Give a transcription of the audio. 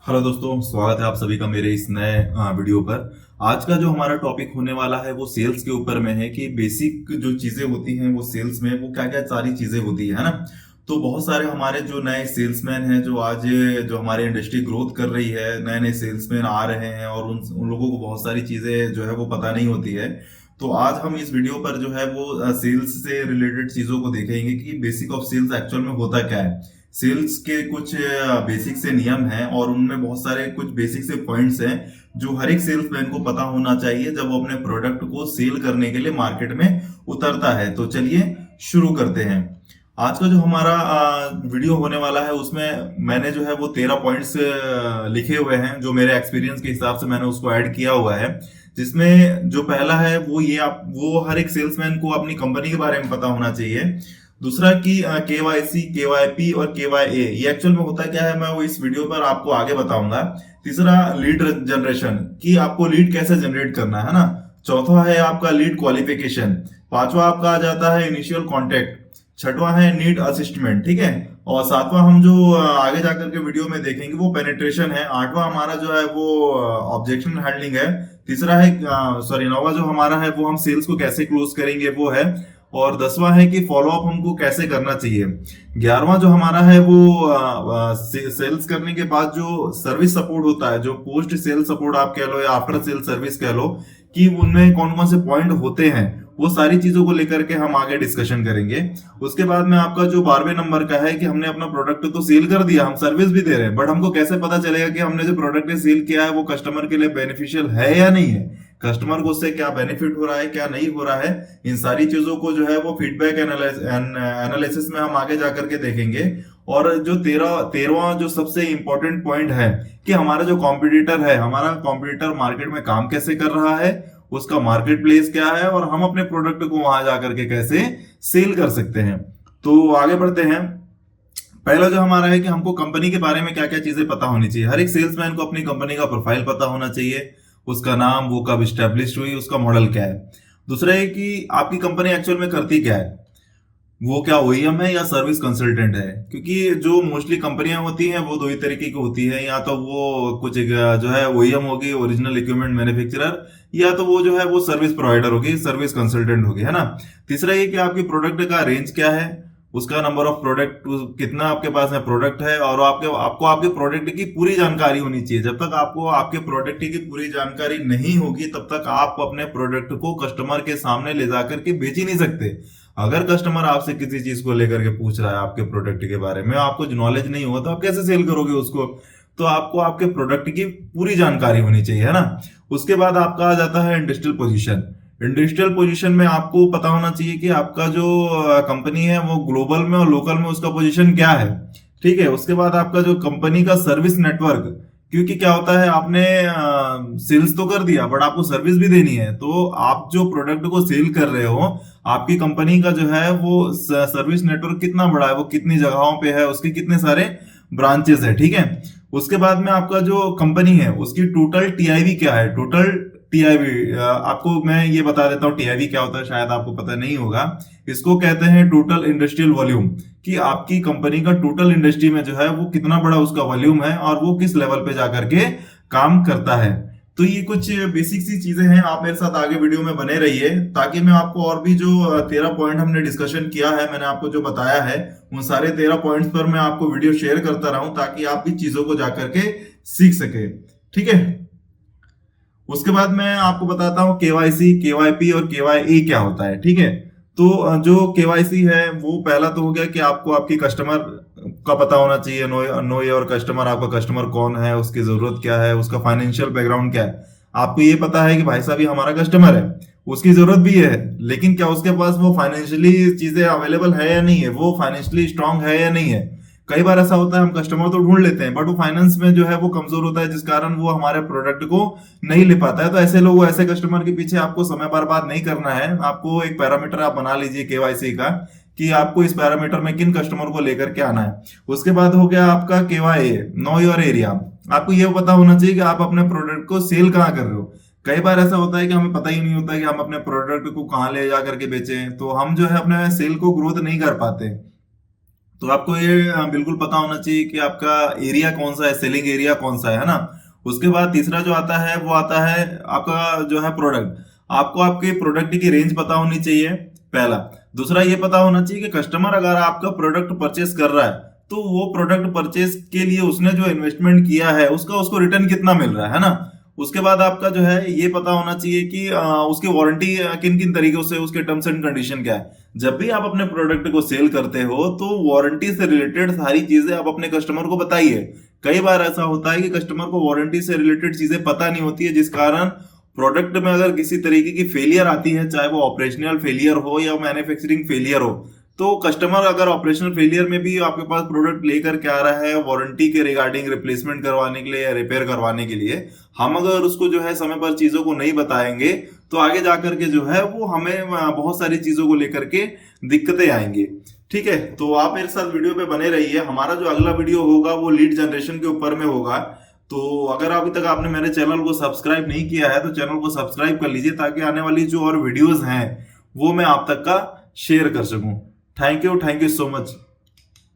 Hello दोस्तों, स्वागत है आप सभी का मेरे इस नए वीडियो पर। आज का जो हमारा टॉपिक होने वाला है वो सेल्स के ऊपर में है कि बेसिक जो चीजें होती हैं वो सेल्स में वो क्या क्या सारी चीजें होती है ना। तो बहुत सारे हमारे जो नए सेल्समैन हैं जो आज जो हमारी इंडस्ट्री ग्रोथ कर रही है, नए नए सेल्समैन आ रहे हैं और उन लोगों को बहुत सारी चीजें जो है वो पता नहीं होती है। तो आज हम इस वीडियो पर जो है वो सेल्स से रिलेटेड चीजों को देखेंगे कि बेसिक ऑफ सेल्स एक्चुअल में होता क्या है। सेल्स के कुछ बेसिक से नियम हैं और उनमें बहुत सारे कुछ बेसिक से पॉइंट्स हैं जो हर एक सेल्समैन को पता होना चाहिए जब वो अपने प्रोडक्ट को सेल करने के लिए मार्केट में उतरता है। तो चलिए शुरू करते हैं। आज का जो हमारा वीडियो होने वाला है उसमें मैंने जो है वो 13 पॉइंट्स लिखे हुए हैं जो मेरे एक्सपीरियंस के हिसाब से मैंने उसको ऐड किया हुआ है। जिसमें जो पहला है वो ये वो हर एक सेल्समैन को अपनी कंपनी के बारे में पता होना चाहिए। दूसरा कि KYC, KYP और KYA ये एक्चुअल में होता क्या है, मैं वो इस वीडियो पर आपको आगे बताऊंगा। तीसरा लीड जनरेशन कि आपको लीड कैसे जनरेट करना है ना। चौथा है आपका लीड क्वालिफिकेशन। पांचवा आपका आ जाता है इनिशियल कॉन्टेक्ट। छठवां है नीड असिस्टमेंट, ठीक है। और सातवां हम जो आगे जाकर के वीडियो में देखेंगे वो पेनिट्रेशन है। आठवां हमारा जो है वो ऑब्जेक्शन हैंडलिंग है। तीसरा है नौवां जो हमारा है वो हम सेल्स को कैसे क्लोज करेंगे वो है। और 10वां है कि फॉलो अप हमको कैसे करना चाहिए। 11वां जो हमारा है वो सेल्स करने के बाद जो सर्विस सपोर्ट होता है, जो पोस्ट सेल सपोर्ट आप कह लो या आफ्टर सेल सर्विस कह लो, कि उनमें कौन कौन से पॉइंट होते हैं, वो सारी चीजों को लेकर के हम आगे डिस्कशन करेंगे। उसके बाद में आपका जो 12वें नंबर का है कि हमने अपना प्रोडक्ट तो सेल कर दिया, हम सर्विस भी दे रहे हैं, बट हमको कैसे पता चलेगा कि हमने जो प्रोडक्ट सेल किया है वो कस्टमर के लिए बेनिफिशियल है या नहीं है, कस्टममर को उससे क्या बेनिफिट हो रहा है क्या नहीं हो रहा है। इन सारी चीजों को जो है वो फीडबैक एनालिसिस में हम आगे जाकर के देखेंगे। और जो तेरहवां जो सबसे इंपॉर्टेंट पॉइंट है कि हमारा जो कॉम्पिटिटर है, हमारा कॉम्पिटिटर मार्केट में काम कैसे कर रहा है, उसका मार्केट प्लेस क्या है और हम अपने प्रोडक्ट को वहां जाकर के कैसे सेल कर सकते हैं। तो आगे बढ़ते हैं। पहला जो हमारा है कि हमको कंपनी के बारे में क्या क्या चीजें पता होनी चाहिए। हर एक सेल्समैन को अपनी कंपनी का प्रोफाइल पता होना चाहिए, उसका नाम, वो कब स्टैब्लिश हुई, उसका मॉडल क्या है। दूसरा है कि आपकी कंपनी एक्चुअल में करती क्या है, वो क्या ओईएम है या सर्विस कंसल्टेंट है। क्योंकि जो मोस्टली कंपनियां होती हैं वो दो ही तरीके की होती है, या तो वो कुछ जो है ओईएम होगी, ओरिजिनल इक्विपमेंट मैन्युफैक्चरर, या तो वो जो है वो सर्विस प्रोवाइडर होगी, सर्विस कंसल्टेंट होगी, है ना। तीसरा ये कि आपकी प्रोडक्ट का रेंज क्या है, उसका नंबर ऑफ प्रोडक्ट कितना आपके पास है प्रोडक्ट है, और आपको आपके प्रोडक्ट की पूरी जानकारी होनी चाहिए। जब तक आपको आपके प्रोडक्ट की पूरी जानकारी नहीं होगी तब तक आप अपने प्रोडक्ट को कस्टमर के सामने ले जाकर के बेच ही नहीं सकते। अगर कस्टमर आपसे किसी चीज को लेकर के पूछ रहा है आपके प्रोडक्ट के बारे में, आपको जो नॉलेज नहीं होगा तो आप कैसे सेल करोगे उसको। तो आपको आपके प्रोडक्ट की पूरी जानकारी होनी चाहिए, है ना। उसके बाद आपका आ जाता है इंडस्ट्रियल पोजीशन। इंडस्ट्रियल पोजीशन में आपको पता होना चाहिए कि आपका जो कंपनी है वो ग्लोबल में और लोकल में उसका पोजीशन क्या है, ठीक है। उसके बाद आपका जो कंपनी का सर्विस नेटवर्क, क्योंकि क्या होता है आपने सेल्स तो कर दिया बट आपको सर्विस भी देनी है। तो आप जो प्रोडक्ट को सेल कर रहे हो, आपकी कंपनी का जो है वो सर्विस नेटवर्क कितना बड़ा है, वो कितनी जगहों पे है, उसके कितने सारे ब्रांचेस है, ठीक है। उसके बाद में आपका जो कंपनी है उसकी टोटल टीआईवी क्या है। टोटल टीआईवी आपको मैं ये बता देता हूँ टीआईवी क्या होता है, शायद आपको पता नहीं होगा। इसको कहते हैं टोटल इंडस्ट्रियल वॉल्यूम, कि आपकी कंपनी का टोटल इंडस्ट्री में जो है वो कितना बड़ा उसका वॉल्यूम है और वो किस लेवल पे जाकर के काम करता है। तो ये कुछ बेसिक सी चीजें हैं, आप मेरे साथ आगे वीडियो में बने रहिए ताकि मैं आपको और भी जो 13 पॉइंट हमने डिस्कशन किया है, मैंने आपको जो बताया है, उन सारे 13 पॉइंट्स पर मैं आपको वीडियो शेयर करता रहूं ताकि आप भी चीजों को जाकर के सीख सके, ठीक है। उसके बाद मैं आपको बताता हूँ केवाईसी, केवाईपी और केवाईए क्या होता है, ठीक है। तो जो केवाईसी है वो पहला तो हो गया कि आपको आपकी कस्टमर का पता होना चाहिए, नो योर कस्टमर, आपका कस्टमर कौन है, उसकी जरूरत क्या है, उसका फाइनेंशियल बैकग्राउंड क्या है। आपको ये पता है कि भाई साहब ये हमारा कस्टमर है, उसकी जरूरत भी है, लेकिन क्या उसके पास वो फाइनेंशियली चीजें अवेलेबल है या नहीं है, वो फाइनेंशियली स्ट्रांग है या नहीं है। कई बार ऐसा होता है हम कस्टमर तो ढूंढ लेते हैं बट वो फाइनेंस में जो है वो कमजोर होता है, जिस कारण वो हमारे प्रोडक्ट को नहीं ले पाता है। तो ऐसे लोग, ऐसे कस्टमर के पीछे आपको समय बर्बाद नहीं करना है। आपको एक पैरामीटर आप बना लीजिए केवाईसी का, कि आपको इस पैरामीटर में किन कस्टमर को लेकर के आना है। उसके बाद हो गया आपका केवाईए, नो योर एरिया। आपको ये पता होना चाहिए कि आप अपने प्रोडक्ट को सेल कहाँ कर रहे हो। कई बार ऐसा होता है कि हमें पता ही नहीं होता कि हम अपने प्रोडक्ट को कहाँ ले जा करके बेचें, तो हम जो है अपने सेल को ग्रोथ नहीं कर पाते। तो आपको ये बिल्कुल पता होना चाहिए कि आपका एरिया कौन सा है, सेलिंग एरिया कौन सा है ना। उसके बाद तीसरा जो आता है वो आता है आपका जो है प्रोडक्ट। आपको आपके प्रोडक्ट की रेंज पता होनी चाहिए, पहला। दूसरा ये पता होना चाहिए कि कस्टमर अगर आपका प्रोडक्ट परचेस कर रहा है तो वो प्रोडक्ट परचेस के लिए उसने जो इन्वेस्टमेंट किया है उसका उसको रिटर्न कितना मिल रहा है ना। उसके बाद आपका जो है ये पता होना चाहिए कि उसकी वारंटी किन किन तरीकों से, उसके टर्म्स एंड कंडीशन क्या है। जब भी आप अपने प्रोडक्ट को सेल करते हो तो वारंटी से रिलेटेड सारी चीजें आप अपने कस्टमर को बताइए। कई बार ऐसा होता है कि कस्टमर को वारंटी से रिलेटेड चीजें पता नहीं होती है, जिस कारण प्रोडक्ट में अगर किसी तरीके की फेलियर आती है, चाहे वो ऑपरेशनल फेलियर हो या मैन्युफैक्चरिंग फेलियर हो, तो कस्टमर अगर ऑपरेशनल फेलियर में भी आपके पास प्रोडक्ट लेकर के आ रहा है वारंटी के रिगार्डिंग रिप्लेसमेंट करवाने के लिए या रिपेयर करवाने के लिए, हम अगर उसको जो है समय पर चीजों को नहीं बताएंगे तो आगे जाकर के जो है वो हमें बहुत सारी चीजों को लेकर के दिक्कतें आएंगी। ठीक है, तो आप मेरे साथ वीडियो पे बने रहिए। हमारा जो अगला वीडियो होगा वो लीड जनरेशन के ऊपर में होगा। तो अगर अभी तक आपने मेरे चैनल को सब्सक्राइब नहीं किया है तो चैनल को सब्सक्राइब कर लीजिए, ताकि आने वाली जो और वीडियोस हैं वो मैं आप तक का शेयर कर सकूं। Thank you so much.